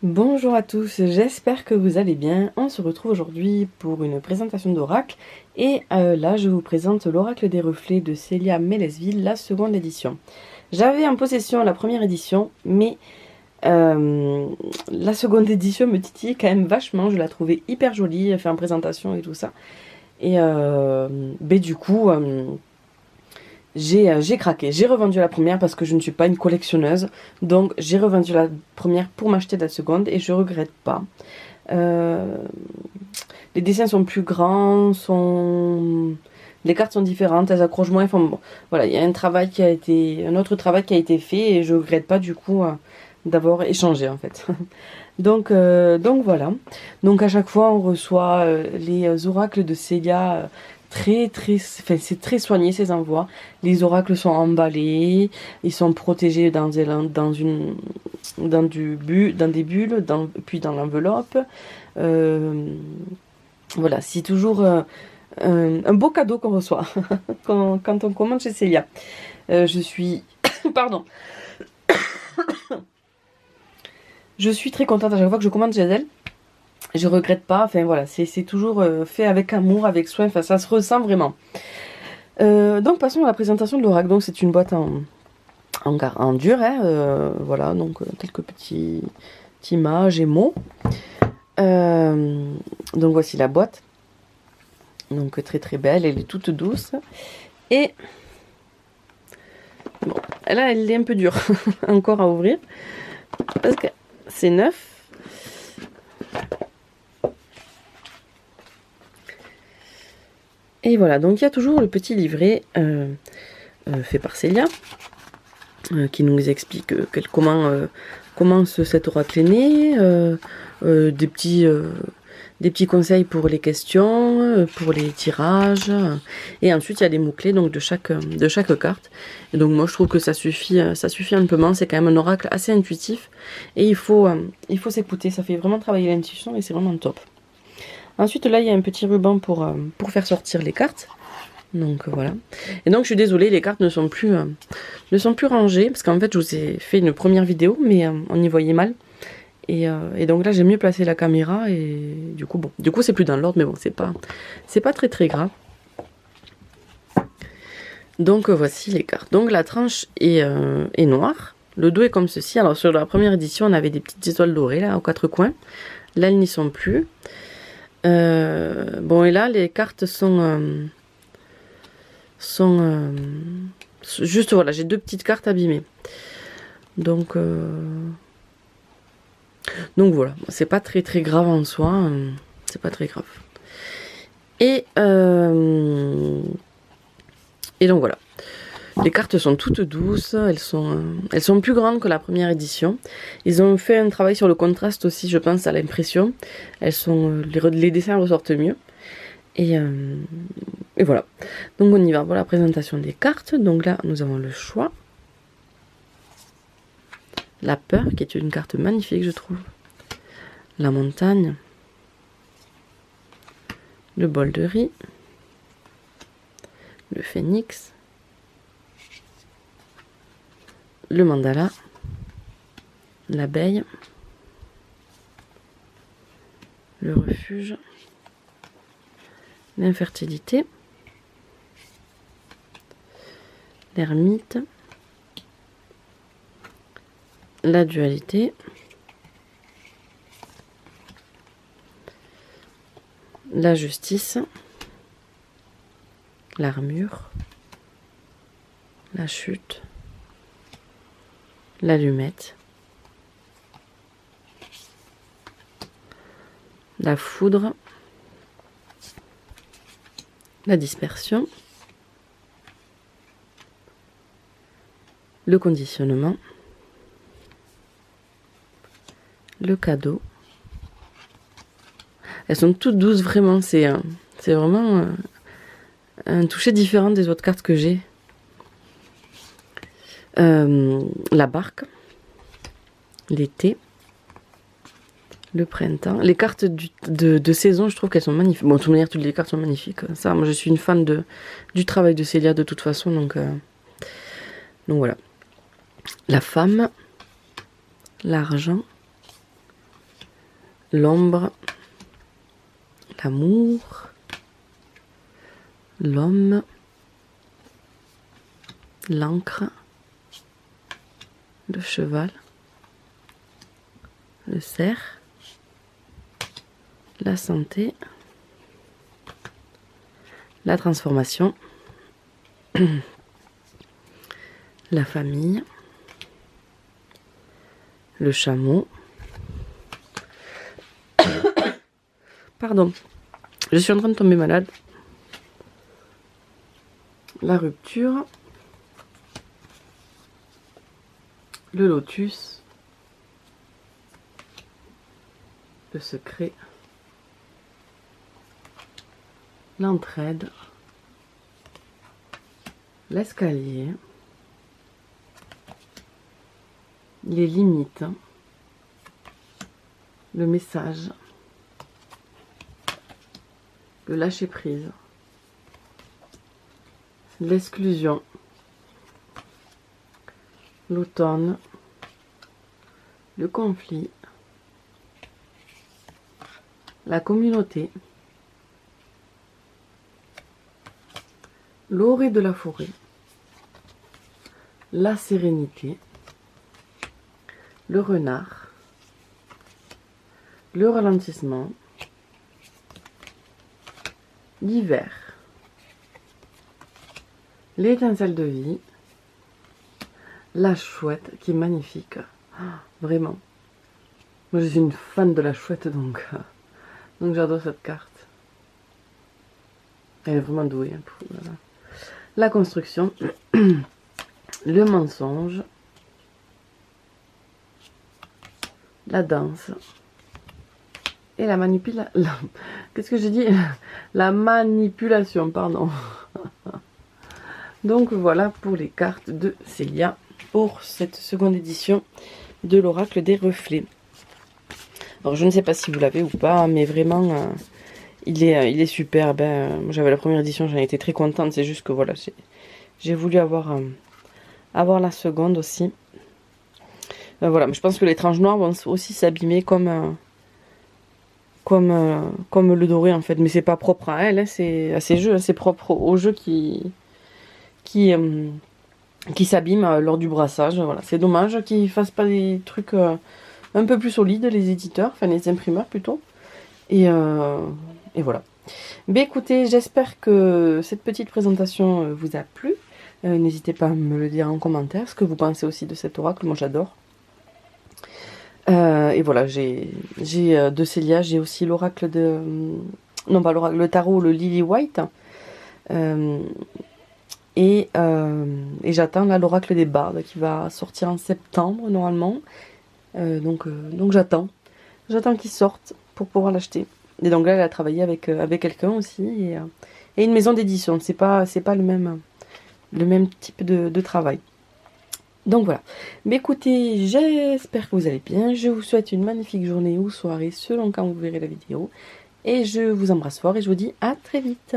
Bonjour à tous, j'espère que vous allez bien. On se retrouve aujourd'hui pour une présentation d'oracle et là je vous présente l'oracle des reflets de Célia Mélesville, la seconde édition. J'avais en possession la première édition, mais la seconde édition me titille quand même vachement, je la trouvais hyper jolie, fait en présentation et tout ça. Et du coup, j'ai craqué, j'ai revendu la première parce que je ne suis pas une collectionneuse, donc j'ai revendu la première pour m'acheter la seconde et je regrette pas. Euh, les dessins sont plus grands, les cartes sont différentes, elles accrochent moins. Enfin, bon, voilà, il y a un autre travail qui a été fait et je regrette pas du coup d'avoir échangé en fait. Donc voilà. Donc à chaque fois on reçoit les oracles de Célia. Enfin, c'est très soigné ces envois. Les oracles sont emballés, ils sont protégés dans des bulles, puis dans l'enveloppe. Euh, voilà, c'est toujours un beau cadeau qu'on reçoit quand on commande chez Célia. Je suis, pardon, je suis très contente à chaque fois que je commande chez elle. Je regrette pas. Enfin voilà, c'est toujours fait avec amour, avec soin. Enfin, ça se ressent vraiment. Donc passons à la présentation de l'oracle. Donc c'est une boîte en dur, hein, voilà, donc quelques petites images et mots. Donc voici la boîte. Donc très très belle, elle est toute douce. Et bon, là elle est un peu dure encore à ouvrir parce que c'est neuf. Et voilà, donc il y a toujours le petit livret fait par Célia qui nous explique comment cet oracle est né, des petits conseils pour les questions, pour les tirages, et ensuite il y a des mots-clés donc de chaque carte. Et donc moi je trouve que ça suffit amplement, c'est quand même un oracle assez intuitif, et il faut s'écouter, ça fait vraiment travailler l'intuition et c'est vraiment top. Ensuite là il y a un petit ruban pour faire sortir les cartes. Donc voilà. Et donc je suis désolée, les cartes ne sont plus rangées, parce qu'en fait je vous ai fait une première vidéo, mais on y voyait mal. Et donc là j'ai mieux placé la caméra et du coup c'est plus dans l'ordre, mais bon c'est pas très très grave. Donc voici les cartes. Donc la tranche est noire. Le dos est comme ceci. Alors sur la première édition on avait des petites étoiles dorées là aux quatre coins. Là elles n'y sont plus. Bon et là les cartes sont juste voilà, j'ai deux petites cartes abîmées. Donc voilà, c'est pas très très grave en soi, c'est pas très grave. Et donc voilà. Les cartes sont toutes douces, elles sont plus grandes que la première édition. Ils ont fait un travail sur le contraste aussi, je pense, à l'impression. Les dessins ressortent mieux. Et voilà. Donc on y va pour la présentation des cartes. Donc là, nous avons le choix. La peur, qui est une carte magnifique, je trouve. La montagne. Le bol de riz. Le phénix. Le mandala. L'abeille. Le refuge. L'infertilité. L'ermite. La dualité. La justice. L'armure. La chute. L'allumette. La foudre. La dispersion. Le conditionnement. Le cadeau. Elles sont toutes douces vraiment, c'est vraiment un toucher différent des autres cartes que j'ai. La barque. L'été. Le printemps. Les cartes de saison, je trouve qu'elles sont magnifiques. Bon, de toute manière, toutes les cartes sont magnifiques. Ça, moi, je suis une fan du travail de Célia de toute façon, donc voilà. La femme, l'argent, l'ombre, l'amour, l'homme, l'encre, le cheval, le cerf, la santé, la transformation, la famille, le chameau. Pardon, je suis en train de tomber malade. La rupture, le lotus, le secret, l'entraide, l'escalier, les limites, le message, le lâcher prise, l'exclusion, l'automne, le conflit, la communauté, l'orée de la forêt, la sérénité, le renard, le ralentissement, l'hiver, l'étincelle de vie, la chouette qui est magnifique. Vraiment. Moi je suis une fan de la chouette donc j'adore cette carte. Elle est vraiment douée. Voilà. La construction, le mensonge, la danse et la manipulation. Qu'est-ce que j'ai dit? La manipulation, pardon. Donc voilà pour les cartes de Célia pour cette seconde édition de l'oracle des reflets. Alors je ne sais pas si vous l'avez ou pas, mais vraiment il est super. J'avais la première édition, j'en étais très contente. C'est juste que voilà, j'ai voulu avoir la seconde aussi. Voilà, mais je pense que l'étrange noir vont aussi s'abîmer comme le doré en fait, mais c'est pas propre à elle, hein, c'est à ses jeux, hein, c'est propre aux jeux qui s'abîment lors du brassage. Voilà, c'est dommage qu'ils fassent pas des trucs un peu plus solides, les éditeurs, enfin les imprimeurs plutôt. Et voilà. Mais écoutez, j'espère que cette petite présentation vous a plu. N'hésitez pas à me le dire en commentaire, ce que vous pensez aussi de cet oracle, moi j'adore. Et voilà, j'ai de Célia, j'ai aussi l'oracle de... non pas l'oracle, le tarot, le Lily White. Et j'attends là l'oracle des bardes qui va sortir en septembre normalement. Donc j'attends qu'il sorte pour pouvoir l'acheter. Et donc là elle a travaillé avec quelqu'un aussi et une maison d'édition. C'est pas le même type de travail. Donc voilà. Mais écoutez, j'espère que vous allez bien. Je vous souhaite une magnifique journée ou soirée selon quand vous verrez la vidéo. Et je vous embrasse fort et je vous dis à très vite.